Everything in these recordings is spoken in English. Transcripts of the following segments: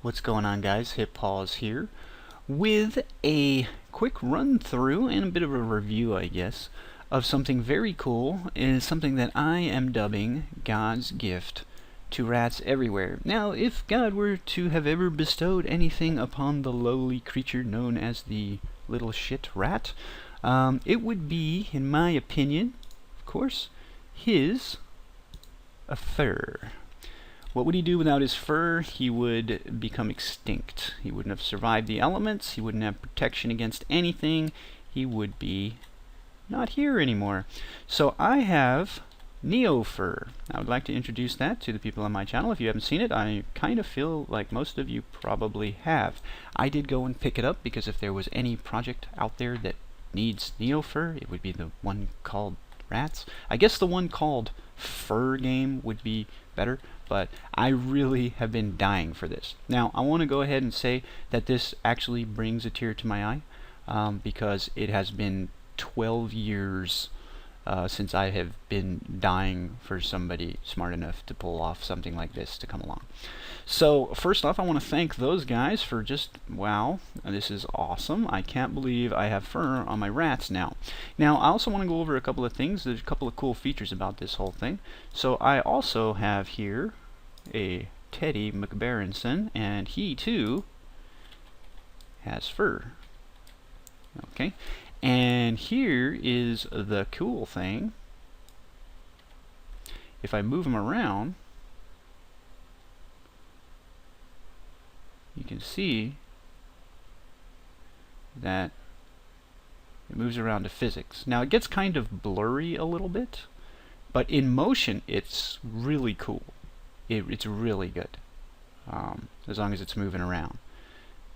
What's going on, guys? Hit Pause here with a quick run through and a bit of a review, I guess, of something very cool. Is something that I am dubbing God's gift to rats everywhere. Now, if God were to have ever bestowed anything upon the lowly creature known as the little shit rat, it would be, in my opinion, of course, a fur. What would he do without his fur? He would become extinct. He wouldn't have survived the elements. He wouldn't have protection against anything. He would be not here anymore. So I have NeoFur. I would like to introduce that to the people on my channel. If you haven't seen it, I kind of feel like most of you probably have. I did go and pick it up because if there was any project out there that needs NeoFur, it would be the one called Rats. I guess the one called Fur Game would be better, but I really have been dying for this. Now, I want to go ahead and say that this actually brings a tear to my eye because it has been 12 years since I have been dying for somebody smart enough to pull off something like this to come along. So first off, I want to thank those guys for just, wow, this is awesome. I can't believe I have fur on my rats now. Now, I also want to go over a couple of things. There's a couple of cool features about this whole thing. So I also have here a Teddy McBaronson, and he too has fur. Okay. And here is the cool thing. If I move him around, you can see that it moves around to physics. Now it gets kind of blurry a little bit, but in motion it's really cool. It's really good, as long as it's moving around.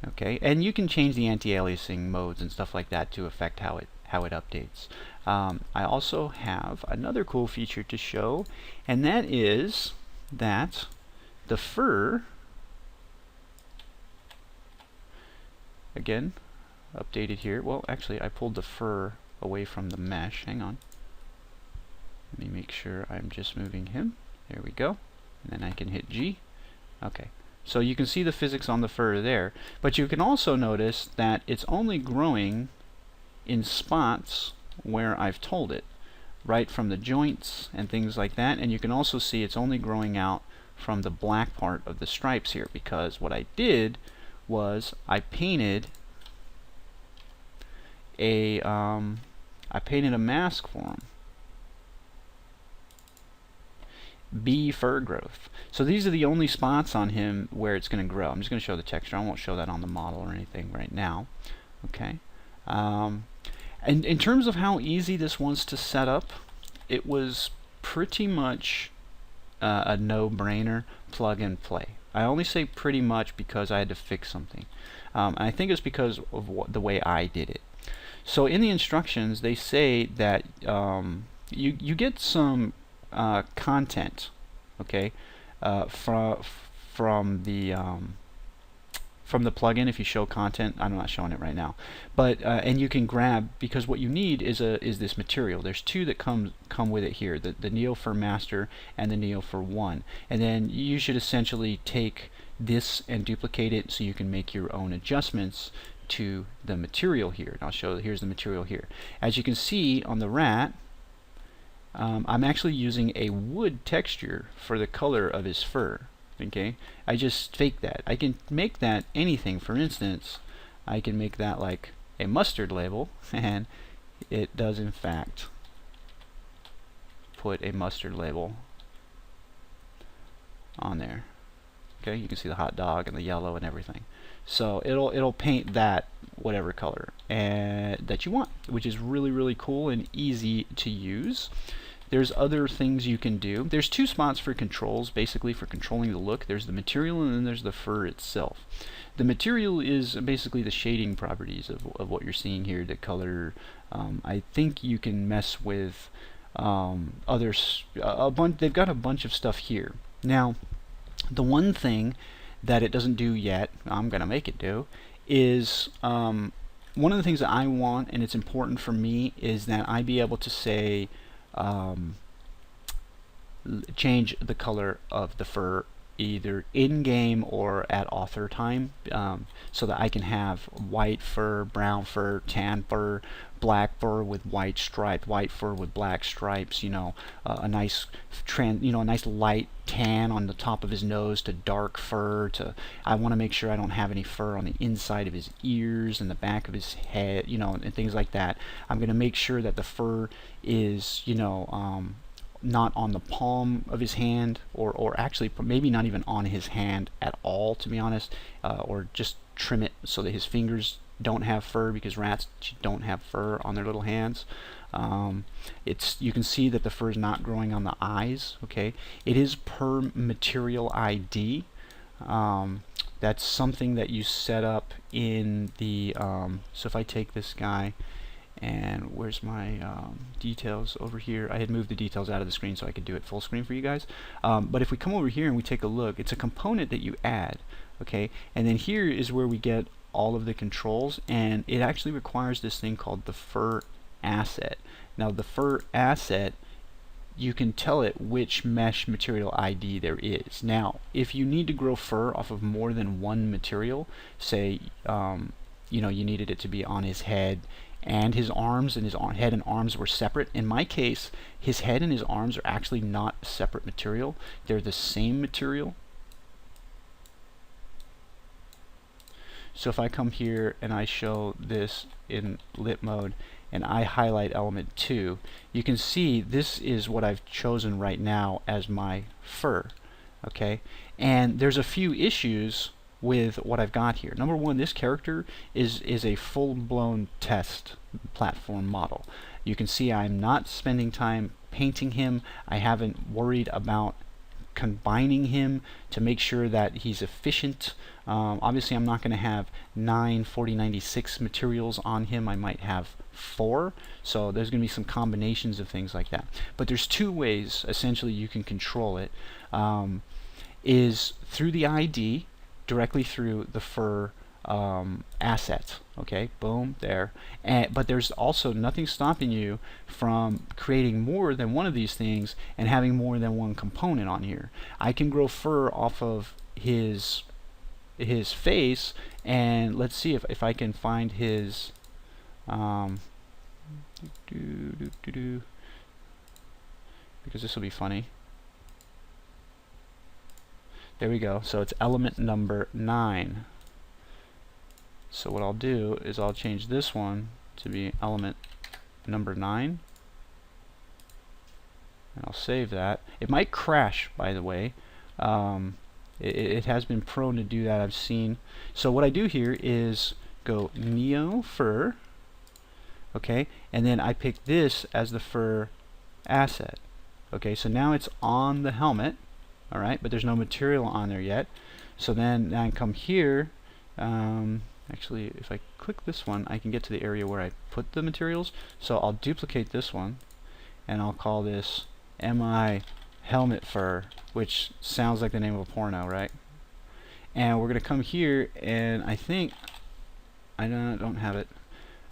Okay, and you can change the anti-aliasing modes and stuff like that to affect how it updates. I also have another cool feature to show, and that is that the fur, again, updated here. Well, actually, I pulled the fur away from the mesh. Hang on. Let me make sure I'm just moving him. There we go. And then I can hit G. Okay. So you can see the physics on the fur there, but you can also notice that it's only growing in spots where I've told it, right from the joints and things like that. And you can also see it's only growing out from the black part of the stripes here, because what I did was I painted a mask for him. B fur growth. So these are the only spots on him where it's going to grow. I'm just going to show the texture. I won't show that on the model or anything right now. Okay. And in terms of how easy this was to set up, it was pretty much a no-brainer, plug and play. I only say pretty much because I had to fix something. And I think it's because of the way I did it. So in the instructions, they say that you get some content, okay, from the plugin. If you show content, I'm not showing it right now, but and you can grab, because what you need is this material. There's two that come with it here, the NeoFur Master and the NeoFur 1, and then you should essentially take this and duplicate it so you can make your own adjustments to the material here. And I'll show, here's the material here. As you can see on the rat, I'm actually using a wood texture for the color of his fur. Okay, I just fake that. I can make that anything. For instance, I can make that like a mustard label, and it does in fact put a mustard label on there. Okay, you can see the hot dog and the yellow and everything. So it'll paint that whatever color that you want, which is really cool and easy to use. There's other things you can do. There's two spots for controls, basically, for controlling the look. There's the material, and then there's the fur itself. The material is basically the shading properties of what you're seeing here, the color. I think you can mess with others. They've got a bunch of stuff here. Now, the one thing that it doesn't do yet, I'm going to make it do, is one of the things that I want, and it's important for me, is that I be able to say change the color of the fur either in-game or at author time, so that I can have white fur, brown fur, tan fur, black fur with white stripe, white fur with black stripes, a nice a nice light tan on the top of his nose to dark fur to I want to make sure I don't have any fur on the inside of his ears and the back of his head, and things like that. I'm going to make sure that the fur is, not on the palm of his hand, or actually maybe not even on his hand at all, to be honest, or just trim it so that his fingers don't have fur, because rats don't have fur on their little hands. You can see that the fur is not growing on the eyes. Okay, it is per material ID. That's something that you set up in the so if I take this guy, and where's my details over here? I had moved the details out of the screen so I could do it full screen for you guys. But if we come over here and we take a look, it's a component that you add. Okay, and then here is where we get all of the controls, and it actually requires this thing called the fur asset. Now the fur asset, you can tell it which mesh material ID there is. Now if you need to grow fur off of more than one material, say you needed it to be on his head and his arms, and his head and arms were separate. In my case, his head and his arms are actually not a separate material, they're the same material. So if I come here and I show this in lit mode and I highlight element 2, you can see this is what I've chosen right now as my fur. Okay, and there's a few issues with what I've got here. Number one, this character is a full-blown test platform model. You can see I'm not spending time painting him. I haven't worried about combining him to make sure that he's efficient. Obviously I'm not going to have 9 4096 materials on him. I might have 4, so there's going to be some combinations of things like that. But there's 2 ways essentially you can control it. Is through the ID, directly through the fur asset. Okay, boom, there. But there's also nothing stopping you from creating more than one of these things and having more than one component on here. I can grow fur off of his face, and let's see if I can find his because this will be funny. There we go. So it's element number 9. So what I'll do is I'll change this one to be element number 9, and I'll save that. It might crash, by the way. It has been prone to do that, I've seen. So what I do here is go NeoFur, okay, and then I pick this as the fur asset. Okay, so now it's on the helmet, all right, but there's no material on there yet. So then I come here. Actually, if I click this one, I can get to the area where I put the materials. So I'll duplicate this one, and I'll call this MI helmet fur, which sounds like the name of a porno, right? And we're gonna come here, and I think I don't have it.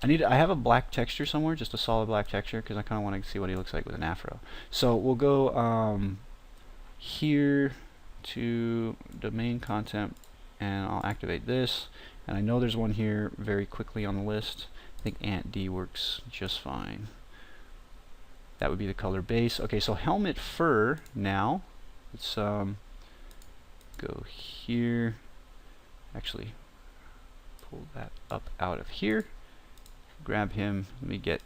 I have a black texture somewhere, just a solid black texture, because I kind of want to see what he looks like with an afro. So we'll go here to domain content, and I'll activate this. And I know there's one here very quickly on the list. I think Ant D works just fine. That would be the color base. Okay, so helmet fur now. Let's go here. Actually, pull that up out of here. Grab him. Let me get.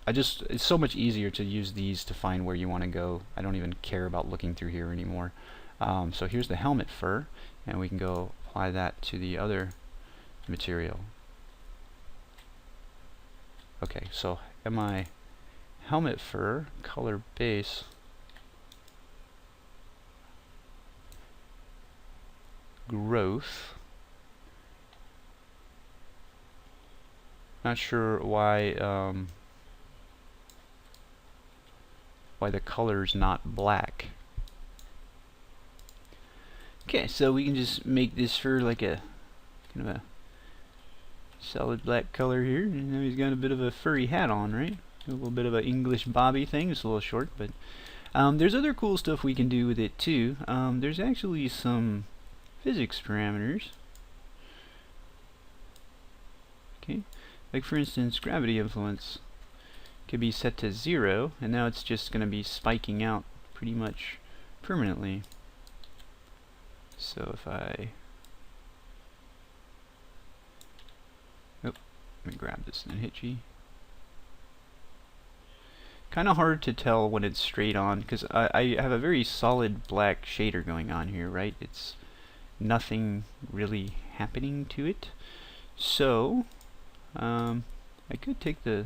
It's so much easier to use these to find where you want to go. I don't even care about looking through here anymore. So here's the helmet fur, and we can go apply that to the other material. Okay, so MI helmet fur, color base, growth. Not sure why the color's not black. Okay, so we can just make this fur like a kind of a solid black color here. And now he's got a bit of a furry hat on, right? A little bit of an English Bobby thing. It's a little short, but There's other cool stuff we can do with it too. There's actually some physics parameters. Okay, like for instance, gravity influence could be set to 0, and now it's just going to be spiking out pretty much permanently. So if I... Oh, let me grab this Ninhichi. Kind of hard to tell when it's straight on, because I have a very solid black shader going on here, right? It's nothing really happening to it. So, I could take the...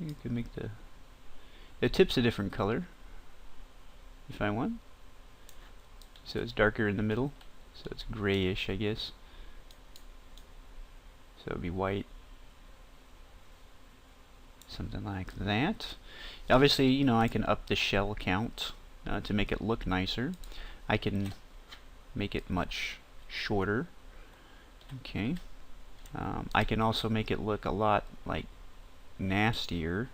I could make the tip's a different color if I want. So it's darker in the middle, so it's grayish, I guess. So it would be white. Something like that. Obviously, you know, I can up the shell count to make it look nicer. I can make it much shorter. Okay. I can also make it look a lot like nastier.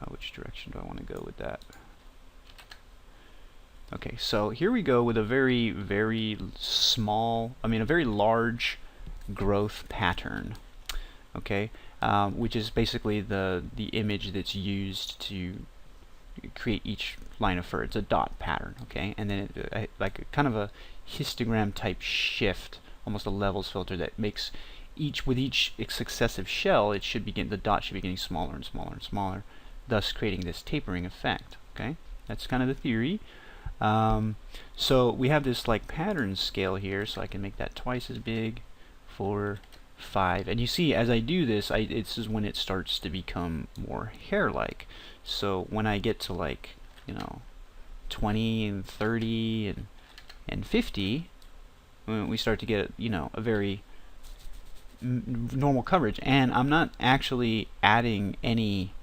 Which direction do I want to go with that? Okay, so here we go with a very, very small, a very large growth pattern. Okay, which is basically the image that's used to create each line of fur. It's a dot pattern, okay, and then like kind of a histogram type shift, almost a levels filter that makes with each successive shell, it should begin, the dot should be getting smaller and smaller and smaller, thus creating this tapering effect. Okay, that's kind of the theory. So we have this like pattern scale here, so I can make that twice as big, 4, 5, and you see as I do this, this is when it starts to become more hair-like. So when I get to like, you know, 20 and 30 and 50, when we start to get, you know, a very normal coverage, and I'm not actually adding any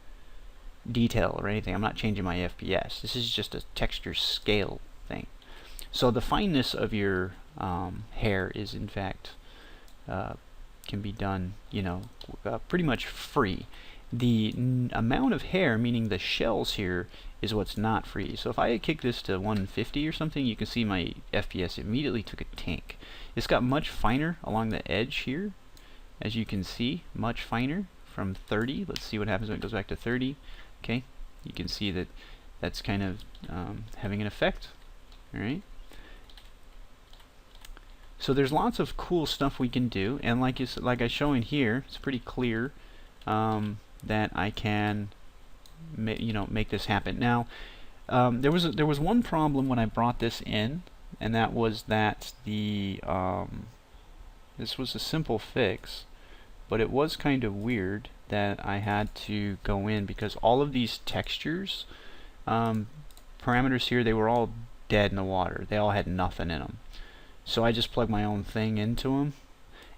detail or anything. I'm not changing my FPS. This is just a texture scale thing. So the fineness of your hair is in fact can be done, you know, pretty much free. The amount of hair, meaning the shells here, is what's not free. So if I kick this to 150 or something, you can see my FPS immediately took a tank. It's got much finer along the edge here, as you can see, much finer from 30. Let's see what happens when it goes back to 30. Okay, you can see that that's kind of having an effect. All right. So there's lots of cool stuff we can do, and like I show in here, it's pretty clear that I can, you know, make this happen. Now, there was one problem when I brought this in, and that was that the this was a simple fix, but it was kind of weird that I had to go in because all of these textures, parameters here, they were all dead in the water. They all had nothing in them. So I just plugged my own thing into them.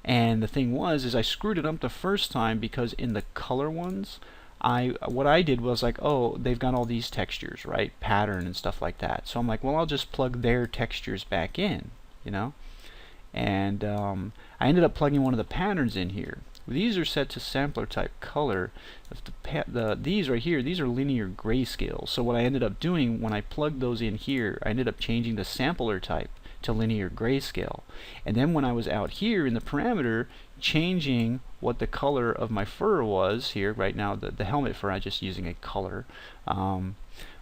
And the thing was, I screwed it up the first time because in the color ones, what I did was like, oh, they've got all these textures, right? Pattern and stuff like that. So I'm like, well, I'll just plug their textures back in, you know? And I ended up plugging one of the patterns in here. These are set to sampler type color. These right here, these are linear grayscale. So what I ended up doing when I plugged those in here, I ended up changing the sampler type to linear grayscale. And then when I was out here in the parameter, changing what the color of my fur was here, right now the helmet fur, I'm just using a color.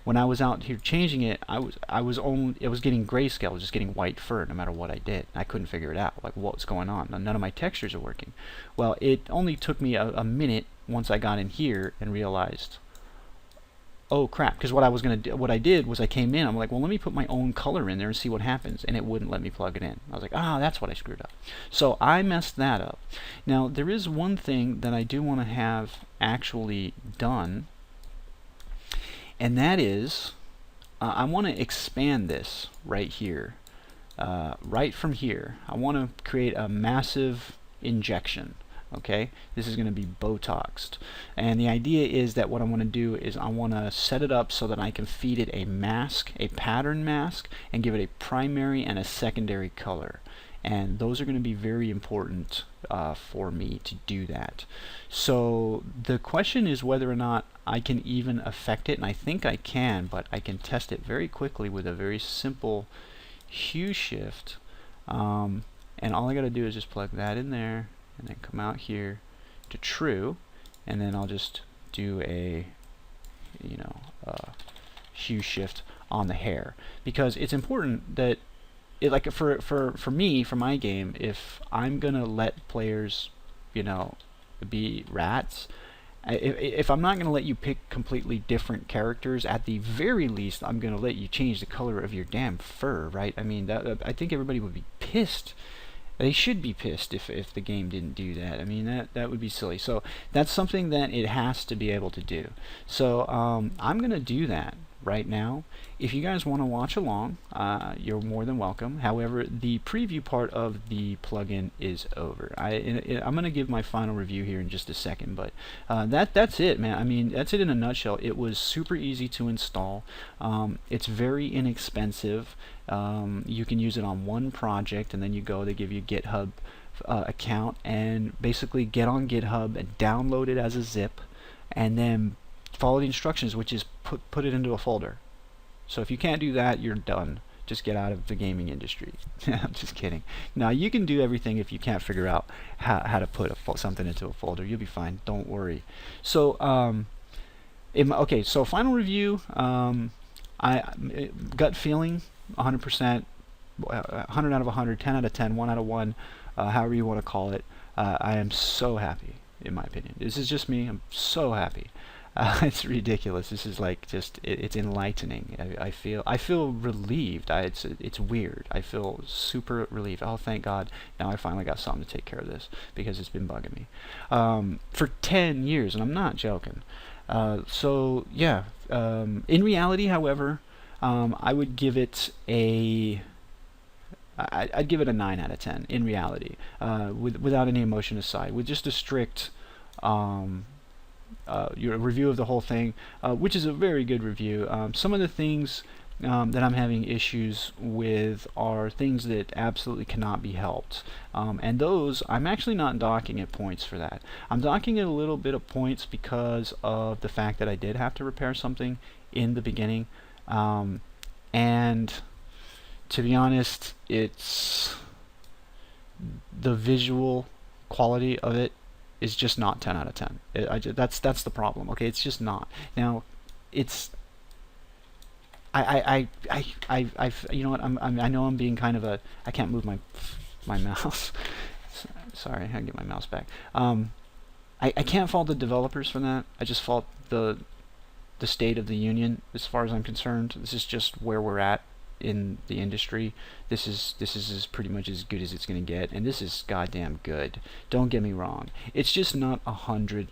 When I was out here changing it, it was getting grayscale. I was just getting white fur no matter what I did. I couldn't figure it out, like what's going on. None of my textures are working. Well, it only took me a minute once I got in here and realized, oh crap, because what I did was I came in, I'm like, well, let me put my own color in there and see what happens, and it wouldn't let me plug it in. I was like, ah, that's what I screwed up. So I messed that up. Now, there is one thing that I do want to have actually done, and that is, I want to expand this right here, right from here. I want to create a massive injection. Okay, this is going to be Botoxed, and the idea is that what I want to do is I want to set it up so that I can feed it a mask, a pattern mask, and give it a primary and a secondary color, and those are going to be very important for me to do that. So the question is whether or not I can even affect it, and I think I can, but I can test it very quickly with a very simple hue shift. And all I got to do is just plug that in there, and then come out here to true, and then I'll just do a hue shift on the hair, because it's important that like for me, for my game, if I'm gonna let players be rats, if I'm not going to let you pick completely different characters, at the very least, I'm going to let you change the color of your damn fur, right? I mean, I think everybody would be pissed. They should be pissed if the game didn't do that. I mean, that would be silly. So that's something that it has to be able to do. So I'm going to do that right now. If you guys want to watch along, you're more than welcome. However, the preview part of the plugin is over. I'm going to give my final review here in just a second, but that's it, man. I mean, that's it in a nutshell. It was super easy to install. It's very inexpensive. You can use it on one project, and then they give you a GitHub account, and basically get on GitHub and download it as a zip, and then follow the instructions, which is put it into a folder. So if you can't do that, you're done. Just get out of the gaming industry. I'm just kidding. Now, you can do everything if you can't figure out how to put something into a folder. You'll be fine. Don't worry. So, okay, so final review. Gut feeling, 100%, 100 out of 100, 10 out of 10, 1 out of 1, however you want to call it. I am so happy, in my opinion. This is just me. I'm so happy. It's ridiculous. This is like it's enlightening. I feel relieved. It's weird. I feel super relieved. Oh, thank God! Now I finally got something to take care of this, because it's been bugging me for 10 years, and I'm not joking. So yeah. In reality, however, I would give it I'd give it a 9 out of 10 in reality, without any emotion aside, with just a strict your review of the whole thing, which is a very good review. Some of the things that I'm having issues with are things that absolutely cannot be helped, and those I'm actually not docking at points for that. I'm docking at a little bit of points because of the fact that I did have to repair something in the beginning, and to be honest, it's the visual quality of it is just not 10 out of 10. That's the problem. Okay, it's just not. Now, it's you know what? I know I'm being kind of a. I can't move my mouse. Sorry, I gotta get my mouse back. I can't fault the developers for that. I just fault the state of the union as far as I'm concerned. This is just where we're at in the industry. This is pretty much as good as it's going to get, and this is goddamn good. Don't get me wrong. It's just not 100%.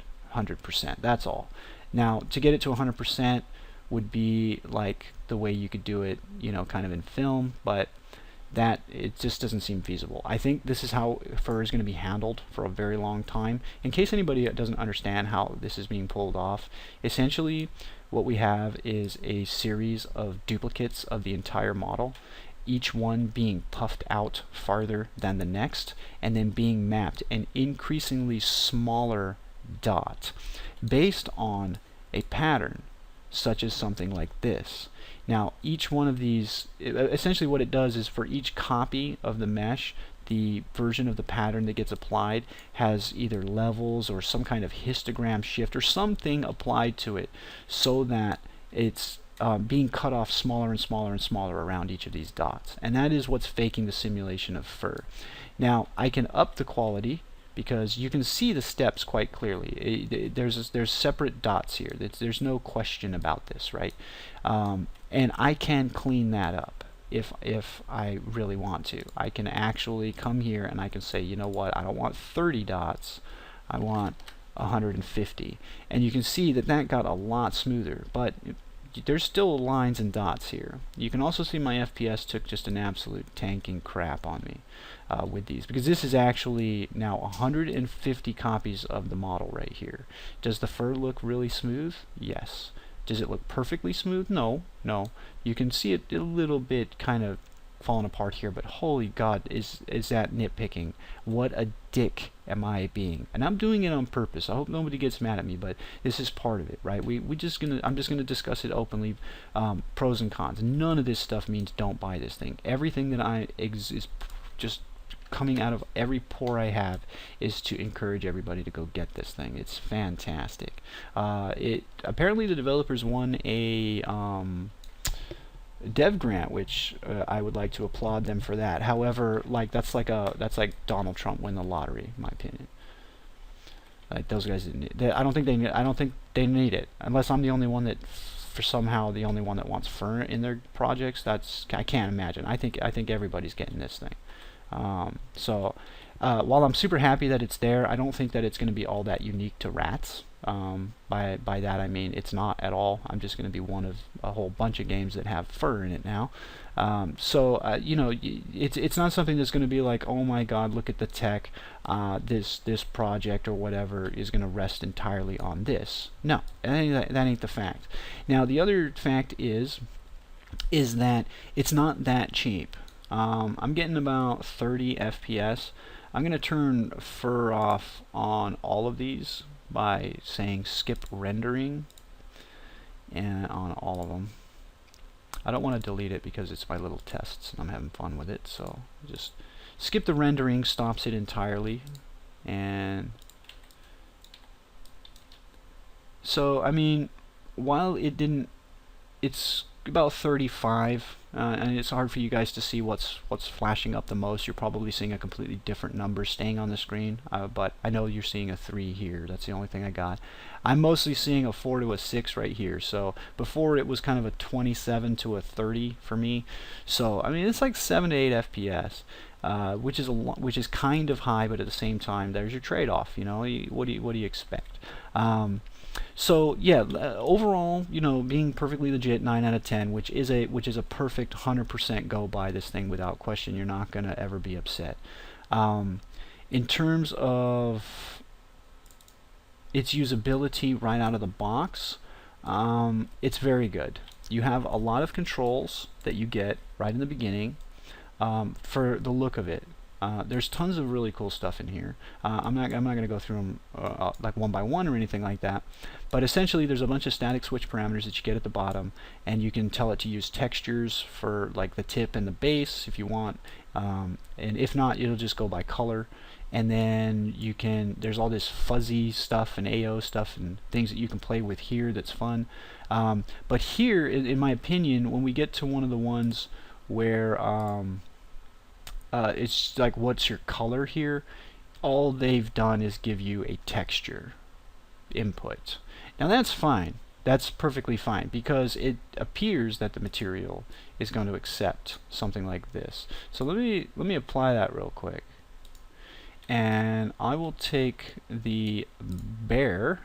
That's all. Now, to get it to 100% would be like the way you could do it, kind of in film, but that it just doesn't seem feasible. I think this is how fur is going to be handled for a very long time. In case anybody doesn't understand how this is being pulled off, essentially what we have is a series of duplicates of the entire model, each one being puffed out farther than the next, and then being mapped an increasingly smaller dot based on a pattern such as something like this. Now, each one of these, essentially what it does is for each copy of the mesh, the version of the pattern that gets applied has either levels or some kind of histogram shift or something applied to it, so that it's being cut off smaller and smaller and smaller around each of these dots. And that is what's faking the simulation of fur. Now, I can up the quality because you can see the steps quite clearly. There's separate dots here. There's no question about this, right? And I can clean that up if I really want to. I can actually come here and I can say, you know what, I don't want 30 dots, I want 150. And you can see that got a lot smoother, but there's still lines and dots here. You can also see my FPS took just an absolute tanking crap on me with these, because this is actually now 150 copies of the model right here. Does the fur look really smooth? Yes. Does it look perfectly smooth? No. You can see it a little bit kind of falling apart here, but holy God, is that nitpicking? What a dick am I being? And I'm doing it on purpose. I hope nobody gets mad at me, but this is part of it, right? I'm just gonna discuss it openly, pros and cons. None of this stuff means don't buy this thing. Everything that is just coming out of every pore I have is to encourage everybody to go get this thing. It's fantastic. Apparently the developers won a dev grant, which I would like to applaud them for that. However, like that's like Donald Trump win the lottery, in my opinion. Like those guys didn't need, I don't think they need it, unless I'm the only one that the only one that wants fur in their projects. I can't imagine. I think everybody's getting this thing. While I'm super happy that it's there, I don't think that it's going to be all that unique to rats. By that I mean it's not at all. I'm just going to be one of a whole bunch of games that have fur in it now. You know, it's not something that's going to be like, oh my God, look at the tech. This project or whatever is going to rest entirely on this. No, that ain't the fact. Now the other fact is that it's not that cheap. I'm getting about 30 FPS. I'm going to turn fur off on all of these by saying skip rendering, and on all of them. I don't want to delete it because it's my little tests and I'm having fun with it, so just skip the rendering, stops it entirely. And so I mean, while it's about 35, and it's hard for you guys to see what's flashing up the most. You're probably seeing a completely different number staying on the screen, but I know you're seeing a 3 here. That's the only thing I got. I'm mostly seeing a 4 to a 6 right here. So before it was kind of a 27 to a 30 for me. So I mean, it's like 7 to 8 FPS, which is kind of high, but at the same time, there's your trade-off. You know, what do you expect? So yeah, overall, you know, being perfectly legit, 9 out of 10, which is a perfect 100% go buy this thing without question. You're not gonna ever be upset. In terms of its usability right out of the box, it's very good. You have a lot of controls that you get right in the beginning. For the look of it, there's tons of really cool stuff in here. I'm not going to go through them like one by one or anything like that, but essentially there's a bunch of static switch parameters that you get at the bottom, and you can tell it to use textures for like the tip and the base if you want, and if not, it'll just go by color. And then there's all this fuzzy stuff and AO stuff and things that you can play with here that's fun. But here, in my opinion, when we get to one of the ones where it's like, what's your color here? All they've done is give you a texture input. Now that's fine. That's perfectly fine, because it appears that the material is going to accept something like this. So let me apply that real quick. And I will take the bear.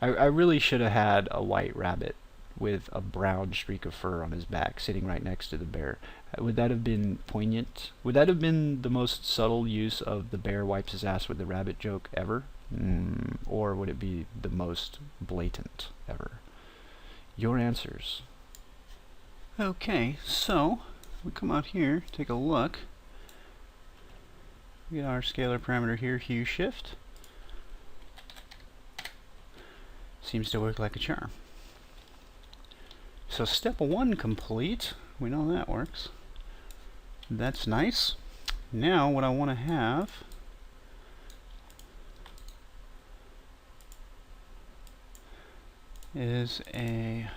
I really should have had a white rabbit with a brown streak of fur on his back sitting right next to the bear. Would that have been poignant? Would that have been the most subtle use of the bear wipes his ass with the rabbit joke ever? Or would it be the most blatant ever? Your answers. Okay, so we come out here, take a look. We get our scalar parameter here, hue shift. Seems to work like a charm. So step 1 complete. We know that works. That's nice. Now what I want to have is a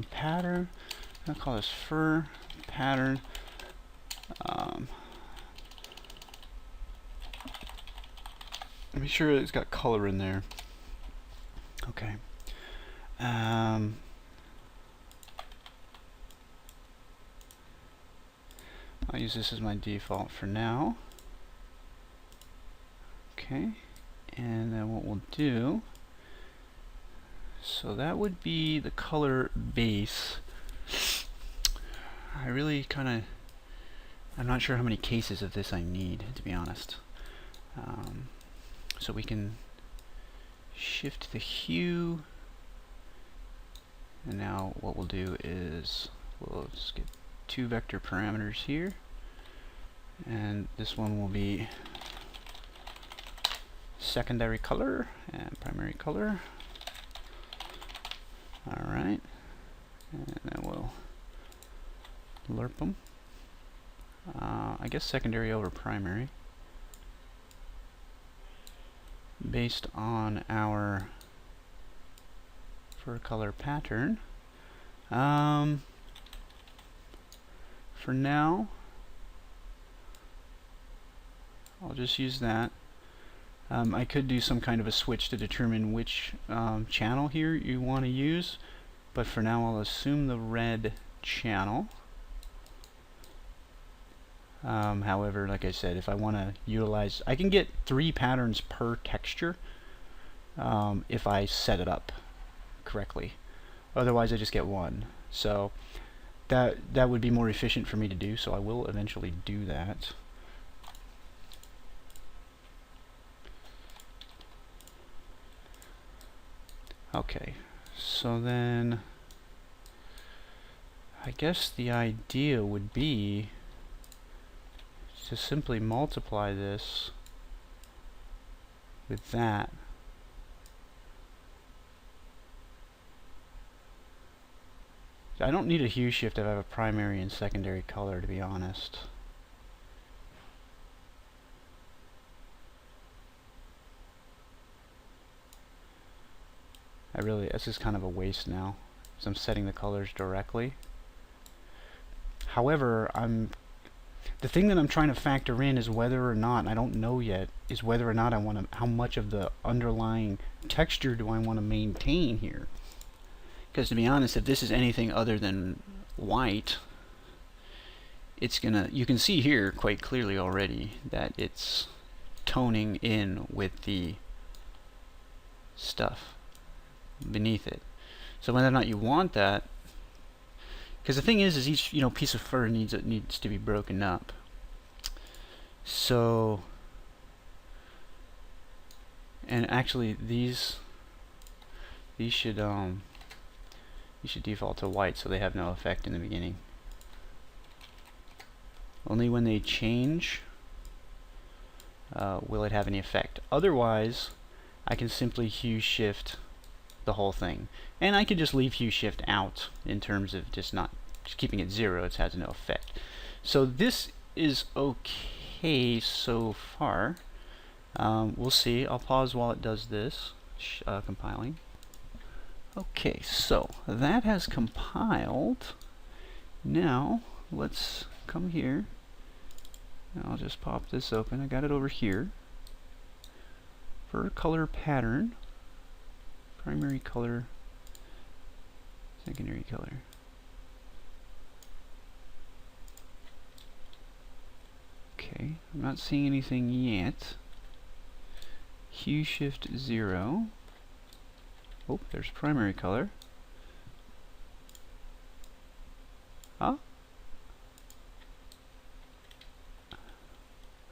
pattern. I'm going to call this fur pattern. Make sure it's got color in there. Okay. I'll use this as my default for now. Okay, and then what we'll do, so that would be the color base. I really I'm not sure how many cases of this I need, to be honest. So we can shift the hue, and now what we'll do is we'll just get 2 vector parameters here, and this one will be secondary color and primary color. Alright, and then we'll lerp them. I guess secondary over primary, based on our fur color pattern. For now, I'll just use that. I could do some kind of a switch to determine which channel here you want to use, but for now I'll assume the red channel. However, like I said, if I want to utilize, I can get 3 patterns per texture if I set it up correctly. Otherwise I just get 1. So that would be more efficient for me to do, so I will eventually do that. Okay, so then I guess the idea would be to simply multiply this with that. I don't need a hue shift if I have a primary and secondary color, to be honest. This is kind of a waste now, because I'm setting the colors directly. However, the thing that I'm trying to factor in is whether or not, I don't know yet, is whether or not I want to, how much of the underlying texture do I want to maintain here. Because to be honest, if this is anything other than white, it's gonna, you can see here quite clearly already that it's toning in with the stuff beneath it. So whether or not you want that, because the thing is each piece of fur needs to be broken up. So, and actually these should default to white, so they have no effect in the beginning. Only when they change will it have any effect. Otherwise, I can simply hue shift the whole thing, and I can just leave hue shift out in terms of just keeping it 0. It has no effect. So this is okay so far. We'll see. I'll pause while it does this compiling. Okay, so that has compiled. Now let's come here. I'll just pop this open. I got it over here. For color pattern, primary color, secondary color. Okay, I'm not seeing anything yet. Hue shift 0. Oh, there's primary color. Oh.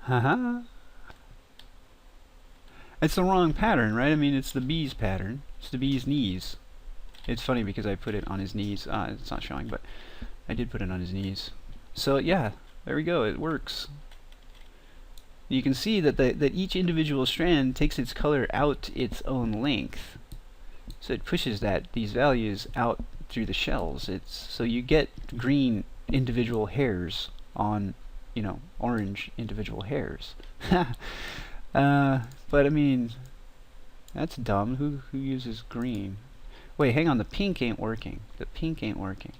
Haha. It's the wrong pattern, right? I mean, it's the bee's pattern. It's the bee's knees. It's funny because I put it on his knees. It's not showing, but I did put it on his knees. So yeah, there we go. It works. You can see that that each individual strand takes its color out its own length. So it pushes these values out through the shells. So you get green individual hairs on, orange individual hairs. But I mean, that's dumb. Who uses green? Wait, hang on. The pink ain't working. The pink ain't working.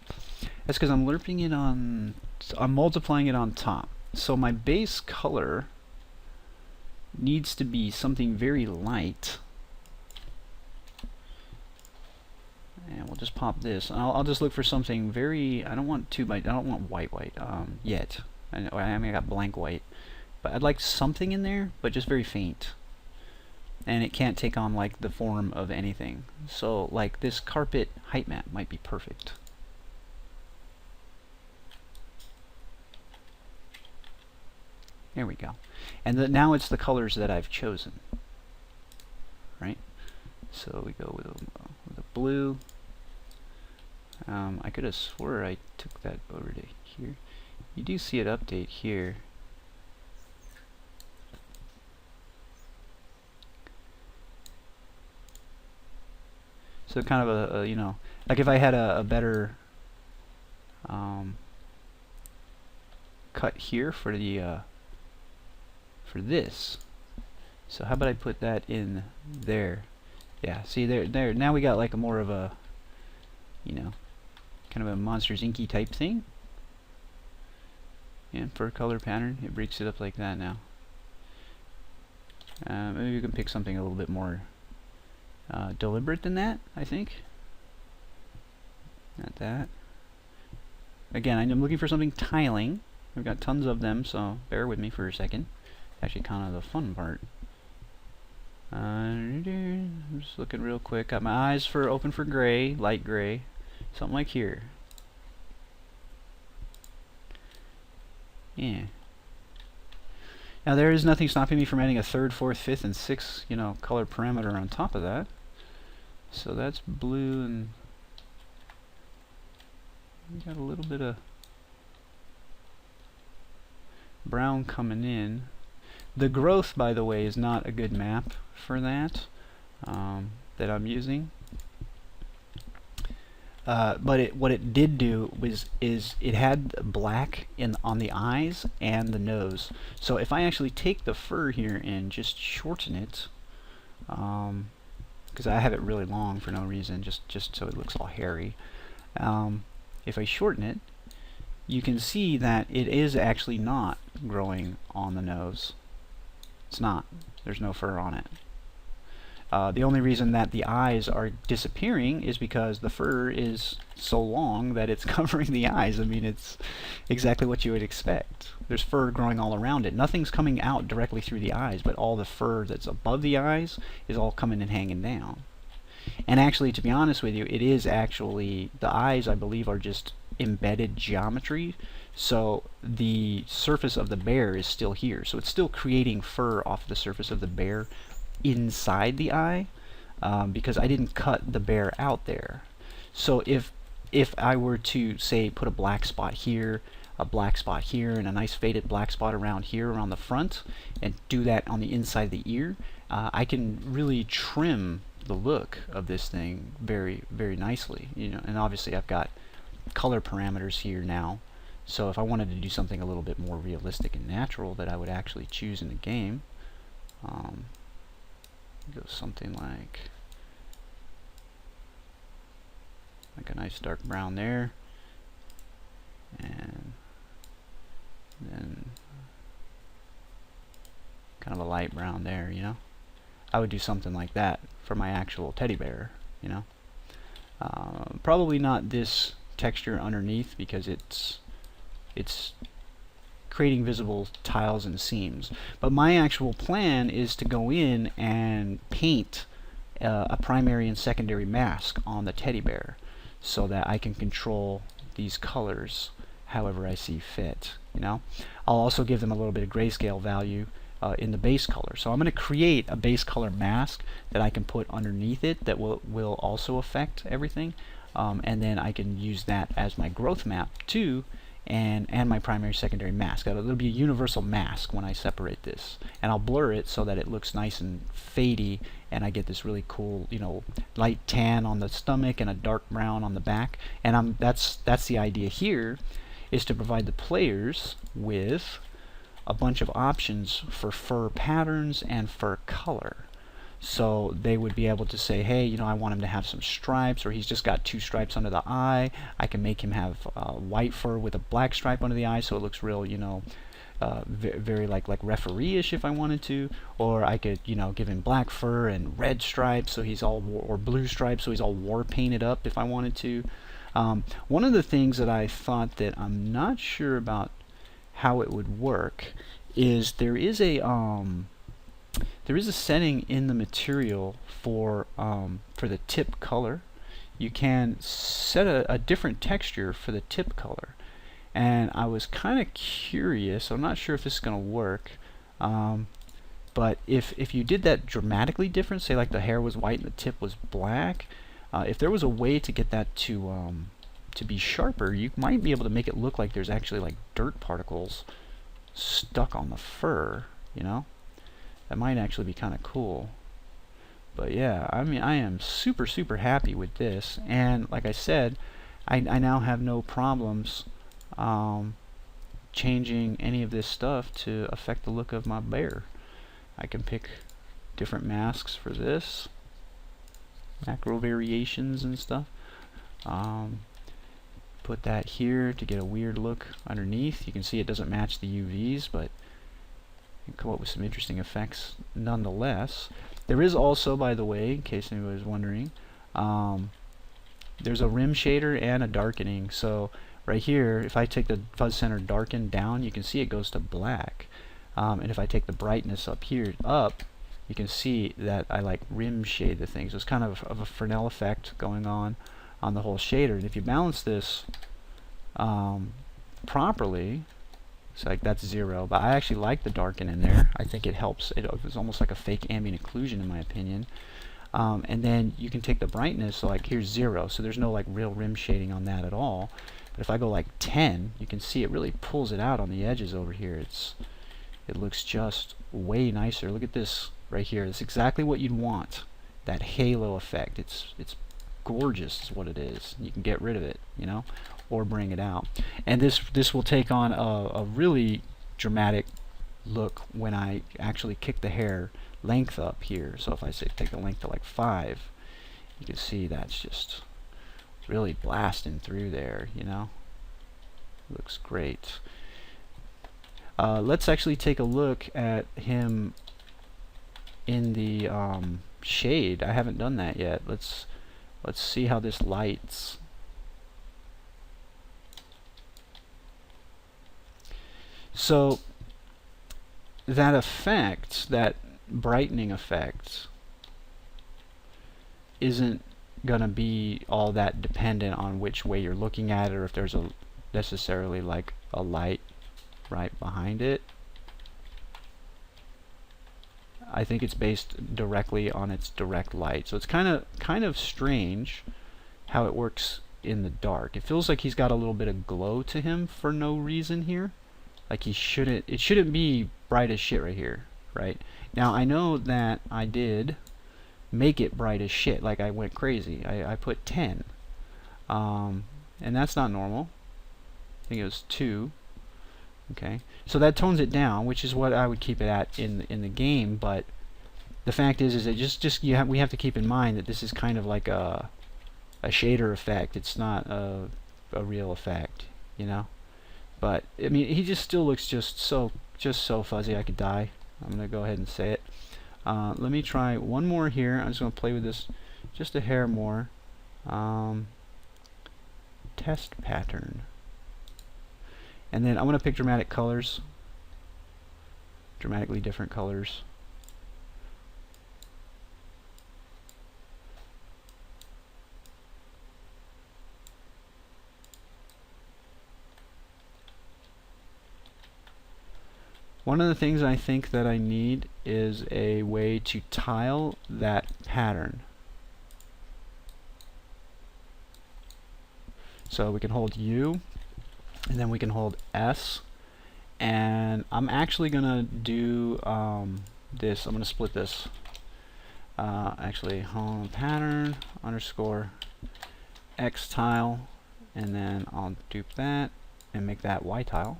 That's because I'm lerping it on. I'm multiplying it on top. So my base color needs to be something very light. And we'll just pop this. I'll just look for something very. I don't want I don't want white yet. I mean, I got blank white, but I'd like something in there, but just very faint. And it can't take on like the form of anything. So like this carpet height map might be perfect. There we go. And now it's the colors that I've chosen. Right? So we go with a blue. I could have swore I took that over to here. You do see it update here. So kind of a you know, like if I had a better cut here for the for this. So how about I put that in there? Yeah, see there now we got like a more of a, you know, kind of a Monsters Inc. type thing. And for color pattern, it breaks it up like that now. Maybe you can pick something a little bit more deliberate than that, I think. Not that. Again, I'm looking for something tiling. We've got tons of them, so bear with me for a second. Actually, kind of the fun part. I'm just looking real quick. Got my eyes open for gray, light gray, something like here. Yeah. Now there is nothing stopping me from adding a 3rd, 4th, 5th, and 6th, you know, color parameter on top of that. So that's blue, and we got a little bit of brown coming in. The growth, by the way, is not a good map for that that I'm using. But what it did do is it had black on the eyes and the nose. So if I actually take the fur here and just shorten it, because I have it really long for no reason, just so it looks all hairy. If I shorten it, you can see that it is actually not growing on the nose. It's not. There's no fur on it. The only reason that the eyes are disappearing is because the fur is so long that it's covering the eyes. I mean, it's exactly what you would expect. There's fur growing all around it. Nothing's coming out directly through the eyes, but all the fur that's above the eyes is all coming and hanging down. And actually, to be honest with you, it is actually, the eyes, I believe, are just embedded geometry. So the surface of the bear is still here. So it's still creating fur off the surface of the bear inside the eye, because I didn't cut the bear out there. So if I were to say put a black spot here, a black spot here, and a nice faded black spot around here around the front, and do that on the inside of the ear, I can really trim the look of this thing very, very nicely. You know, and obviously I've got color parameters here now. So if I wanted to do something a little bit more realistic and natural that I would actually choose in the game, go something like a nice dark brown there, and then kind of a light brown there, you know. I would do something like that for my actual teddy bear, you know. Probably not this texture underneath, because it's creating visible tiles and seams. But my actual plan is to go in and paint a primary and secondary mask on the teddy bear, so that I can control these colors however I see fit. You know, I'll also give them a little bit of grayscale value in the base color. So I'm going to create a base color mask that I can put underneath it that will also affect everything, and then I can use that as my growth map too, and my primary secondary mask. It'll be a universal mask when I separate this, and I'll blur it so that it looks nice and fadey, and I get this really cool, you know, light tan on the stomach and a dark brown on the back. And that's the idea here, is to provide the players with a bunch of options for fur patterns and fur color. So they would be able to say, hey, you know, I want him to have some stripes, or he's just got 2 stripes under the eye. I can make him have white fur with a black stripe under the eye, so it looks real, you know, very like referee-ish if I wanted to. Or I could, you know, give him black fur and red stripes, so he's all or blue stripes, so he's all war painted up if I wanted to. One of the things that I thought that I'm not sure about how it would work is there is a setting in the material for the tip color. You can set a different texture for the tip color, and I was kind of curious. I'm not sure if this is going to work, but if you did that dramatically different, say like the hair was white and the tip was black, if there was a way to get that to to be sharper, you might be able to make it look like there's actually like dirt particles stuck on the fur, you know? That might actually be kind of cool. But yeah, I mean, I am super, super happy with this. And like I said, I now have no problems changing any of this stuff to affect the look of my bear. I can pick different masks for this, macro variations and stuff. Put that here to get a weird look underneath. You can see it doesn't match the UVs, but you can come up with some interesting effects nonetheless. There is also, by the way, in case anybody was wondering, there's a rim shader and a darkening. So right here, if I take the fuzz center darken down, you can see it goes to black. And if I take the brightness up here up, you can see that I like rim shade the thing. So it's kind of a Fresnel effect going on the whole shader. And if you balance this properly, it's like that's 0, but I actually like the darken in there. I think it helps. It's almost like a fake ambient occlusion in my opinion. And then you can take the brightness, so like here's 0, so there's no like real rim shading on that at all. But if I go like 10, you can see it really pulls it out on the edges over here. It looks just way nicer. Look at this right here. It's exactly what you'd want. That halo effect. It's gorgeous is what it is. You can get rid of it, you know, or bring it out. And this will take on a really dramatic look when I actually kick the hair length up here. So if I say take the length to like 5, you can see that's just really blasting through there, you know. Looks great. Let's actually take a look at him in the shade. I haven't done that yet. Let's see how this lights. So that effect, that brightening effect, isn't gonna be all that dependent on which way you're looking at it, or if there's necessarily like a light right behind it. I think it's based directly on its direct light. So it's kind of strange how it works in the dark. It feels like he's got a little bit of glow to him for no reason here. Like it shouldn't be bright as shit right here, right? Now I know that I did make it bright as shit, like I went crazy. I put 10. And that's not normal. I think it was 2. Okay, so that tones it down, which is what I would keep it at in the game. But the fact is that we have to keep in mind that this is kind of like a shader effect. It's not a real effect, you know. But I mean, he just still looks just so fuzzy. I could die. I'm gonna go ahead and say it. Let me try one more here. I'm just gonna play with this just a hair more. Test pattern. And then I'm going to pick dramatic colors, dramatically different colors. One of the things I think that I need is a way to tile that pattern. So we can hold U, and then we can hold S, and I'm actually gonna do this. I'm gonna split this. Actually, home pattern underscore X tile, and then I'll dupe that and make that Y tile.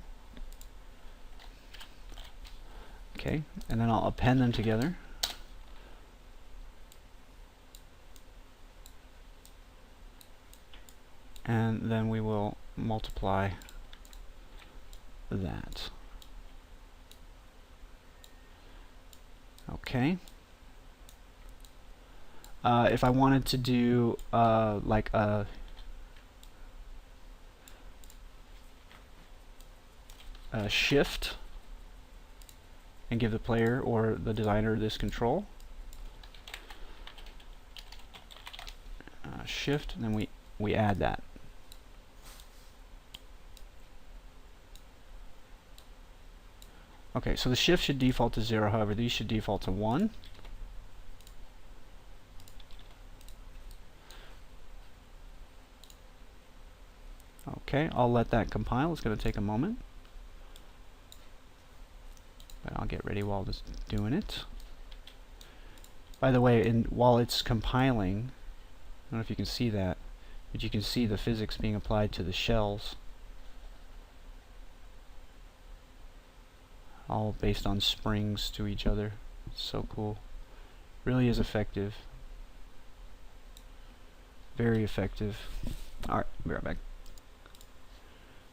Okay, and then I'll append them together. And then we will multiply that. Okay. If I wanted to do like a shift and give the player or the designer this control, shift, and then we add that. Okay, so the shift should default to 0, however these should default to 1. Okay, I'll let that compile. It's going to take a moment. But I'll get ready while it's doing it. By the way, while it's compiling, I don't know if you can see that, but you can see the physics being applied to the shells. All based on springs to each other. It's so cool. Really is effective. Very effective. Alright, be right back.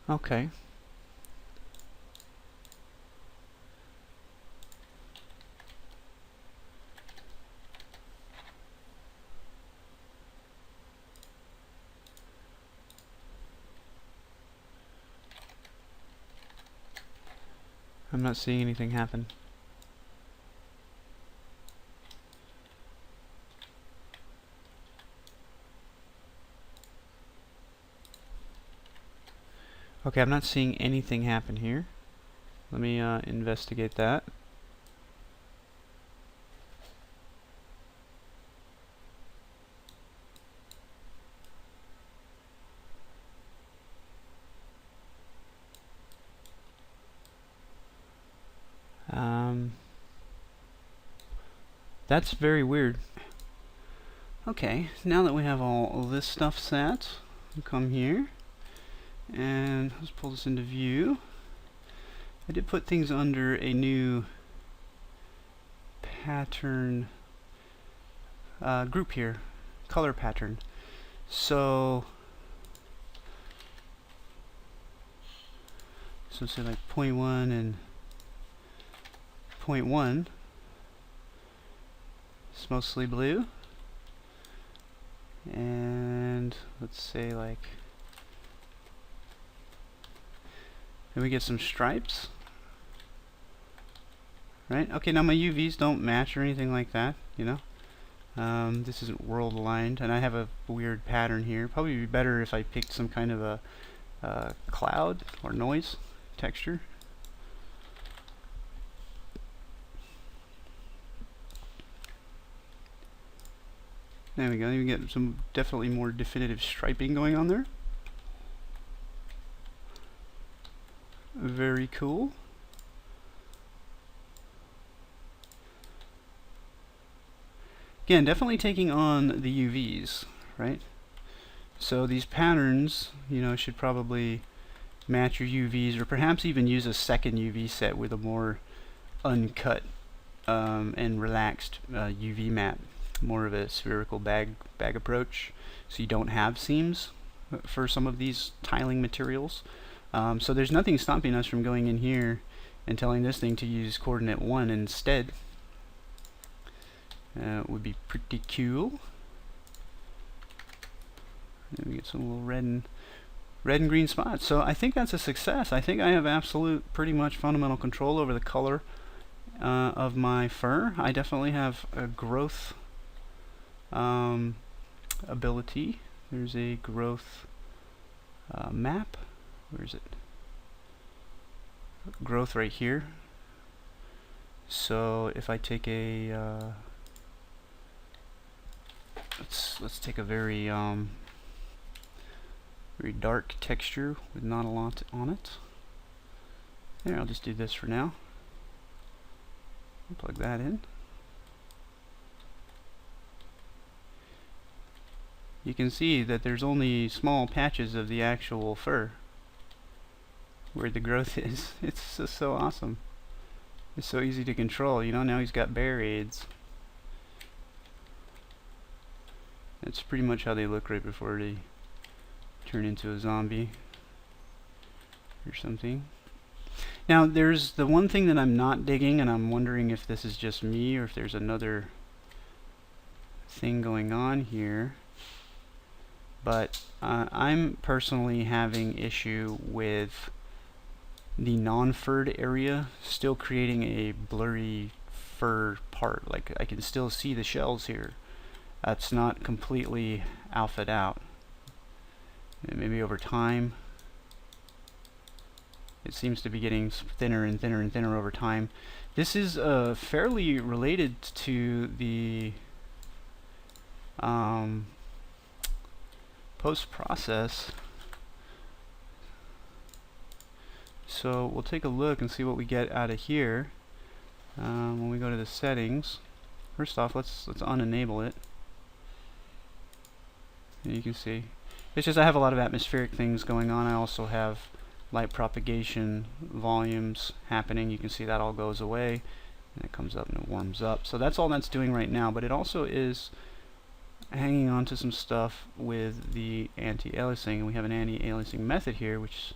Okay. I'm not seeing anything happen. Okay, I'm not seeing anything happen here. Let me investigate that. That's very weird. Okay, now that we have all this stuff set, we'll come here and let's pull this into view. I did put things under a new pattern group here, color pattern. So say like 0.1 and 0.1. It's mostly blue. And let's say like, and we get some stripes. Right? Okay, now my UVs don't match or anything like that, you know. This isn't world aligned, and I have a weird pattern here. Probably be better if I picked some kind of a cloud or noise texture. There we go. You get some definitely more definitive striping going on there. Very cool. Again, definitely taking on the UVs, right? So these patterns, you know, should probably match your UVs, or perhaps even use a second UV set with a more uncut and relaxed UV map. More of a spherical bag approach, so you don't have seams for some of these tiling materials. So there's nothing stopping us from going in here and telling this thing to use coordinate 1 instead. Would be pretty cool. And we get some little red and green spots. So I think that's a success. I think I have absolute, pretty much fundamental control over the color of my fur. I definitely have a growth ability. There's a growth map. Where is it? Growth right here. So if I take a let's take a very very dark texture with not a lot on it. There, I'll just do this for now. I'll plug that in. You can see that there's only small patches of the actual fur where the growth is. It's just so awesome. It's so easy to control. You know, now he's got bear aids. That's pretty much how they look right before they turn into a zombie or something. Now there's the one thing that I'm not digging, and I'm wondering if this is just me or if there's another thing going on here. But I'm personally having issue with the non-furred area still creating a blurry fur part. Like I can still see the shells here. That's not completely alphaed out. And maybe over time it seems to be getting thinner and thinner and thinner over time. This is fairly related to the post-process So we'll take a look and see what we get out of here when we go to the settings. First off, let's unenable it. And you can see it's just I have a lot of atmospheric things going on. I also have light propagation volumes happening. You can see that all goes away and it comes up and it warms up. So that's all that's doing right now, but it also is hanging on to some stuff with the anti-aliasing, and we have an anti-aliasing method here, which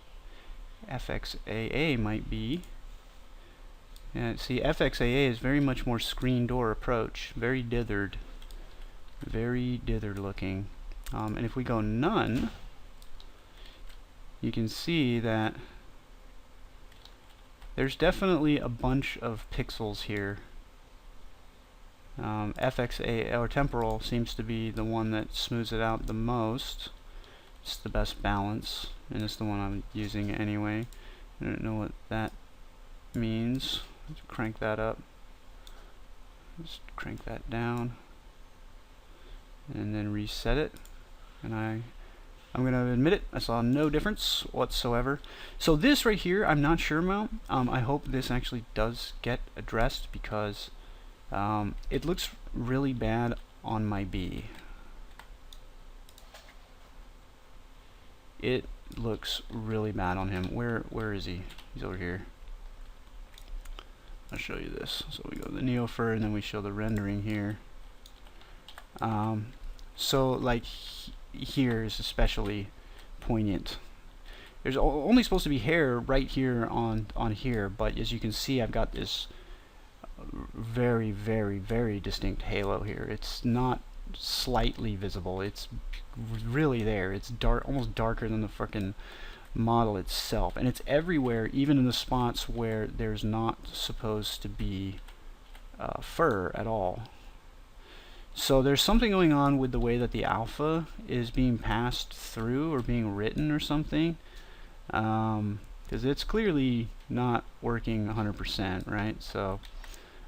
FXAA might be. And see, FXAA is very much more screen door approach, very dithered looking. And if we go none, you can see that there's definitely a bunch of pixels here. FXA or temporal seems to be the one that smooths it out the most. It's the best balance, and it's the one I'm using anyway. I don't know what that means. Let's crank that up. Let's crank that down, and then reset it. And I'm going to admit it, I saw no difference whatsoever. So this right here, I'm not sure about. I hope this actually does get addressed, because it looks really bad on my B. It looks really bad on him. Where is he? He's over here. I'll show you this. So we go to the NeoFur, and then we show the rendering here. So like here is especially poignant. There's only supposed to be hair right here on here, but as you can see, I've got this very, very, very distinct halo here. It's not slightly visible. It's really there. It's dark, almost darker than the frickin' model itself, and it's everywhere, even in the spots where there's not supposed to be fur at all. So there's something going on with the way that the alpha is being passed through or being written or something, because it's clearly not working 100%, right? So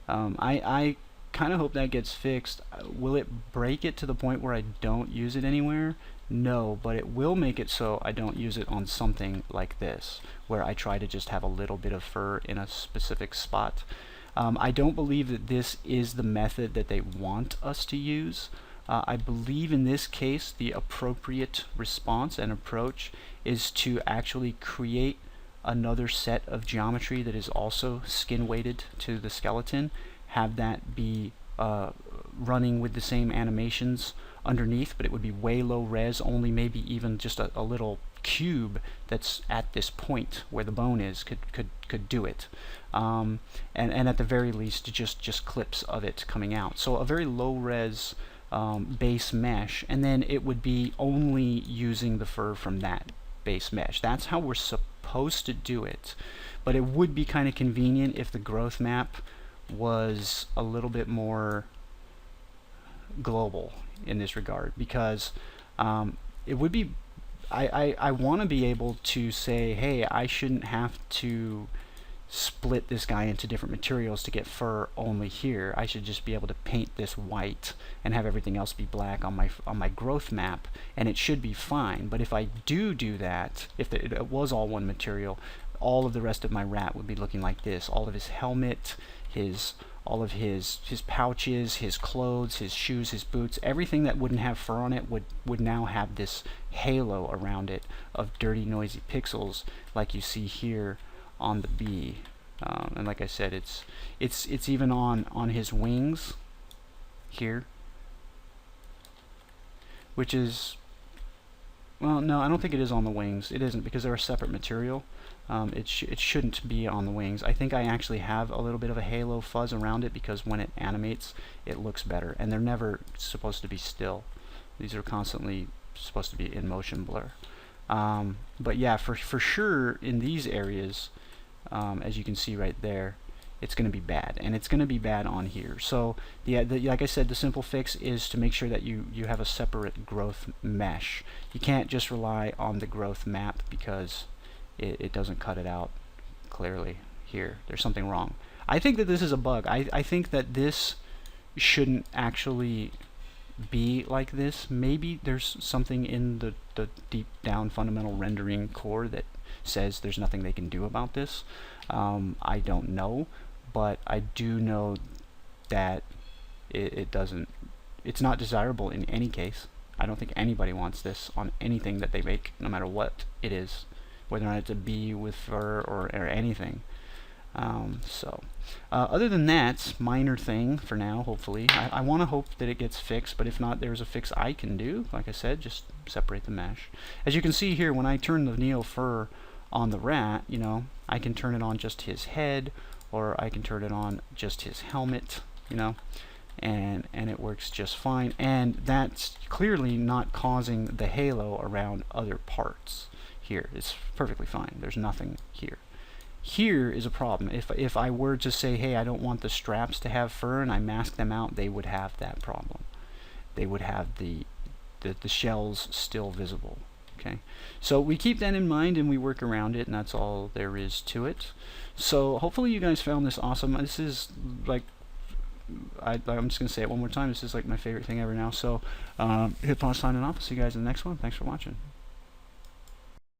I kind of hope that gets fixed. Will it break it to the point where I don't use it anywhere? No, but it will make it so I don't use it on something like this, where I try to just have a little bit of fur in a specific spot. I don't believe that this is the method that they want us to use. I believe in this case the appropriate response and approach is to actually create another set of geometry that is also skin weighted to the skeleton, have that be running with the same animations underneath, but it would be way low res, only maybe even just a little cube that's at this point where the bone is could do it, and at the very least just clips of it coming out. So a very low res base mesh, and then it would be only using the fur from that base mesh. That's how we're supposed to do it, but it would be kind of convenient if the growth map was a little bit more global in this regard, because it would be I want to be able to say, hey, I shouldn't have to split this guy into different materials to get fur only here. I should just be able to paint this white and have everything else be black on my growth map, and it should be fine. But if I do that, if it was all one material, all of the rest of my rat would be looking like this. All of his helmet, all of his pouches, his clothes, his shoes, his boots, everything that wouldn't have fur on it would now have this halo around it of dirty, noisy pixels, like you see here on the bee. And like I said, it's even on his wings here, which is, well, no, I don't think it is on the wings. It isn't, because they're a separate material. It shouldn't be on the wings. I think I actually have a little bit of a halo fuzz around it, because when it animates, it looks better. And they're never supposed to be still. These are constantly supposed to be in motion blur. But yeah, for sure in these areas, as you can see right there, it's going to be bad, and it's going to be bad on here. So like I said, the simple fix is to make sure that you have a separate growth mesh. You can't just rely on the growth map, because it doesn't cut it out clearly here. There's something wrong. I think that this is a bug. I think that this shouldn't actually be like this. Maybe there's something in the deep down fundamental rendering core that says there's nothing they can do about this. I don't know, but I do know that it's not desirable in any case. I don't think anybody wants this on anything that they make, no matter what it is, whether or not it's a bee with fur or anything. Other than that, minor thing for now, hopefully. I want to hope that it gets fixed, but if not, there's a fix I can do. Like I said, just separate the mesh. As you can see here, when I turn the NeoFur on the rat, you know, I can turn it on just his head, or I can turn it on just his helmet, you know, and it works just fine. And that's clearly not causing the halo around other parts here. It's perfectly fine. There's nothing here. Here is a problem. If I were to say, hey, I don't want the straps to have fur, and I mask them out, they would have that problem. They would have the shells still visible. Okay, so we keep that in mind and we work around it, and that's all there is to it. So hopefully you guys found this awesome. This is like, I'm just gonna say it one more time. This is like my favorite thing ever now. So hit pause, signing off. See you guys in the next one. Thanks for watching.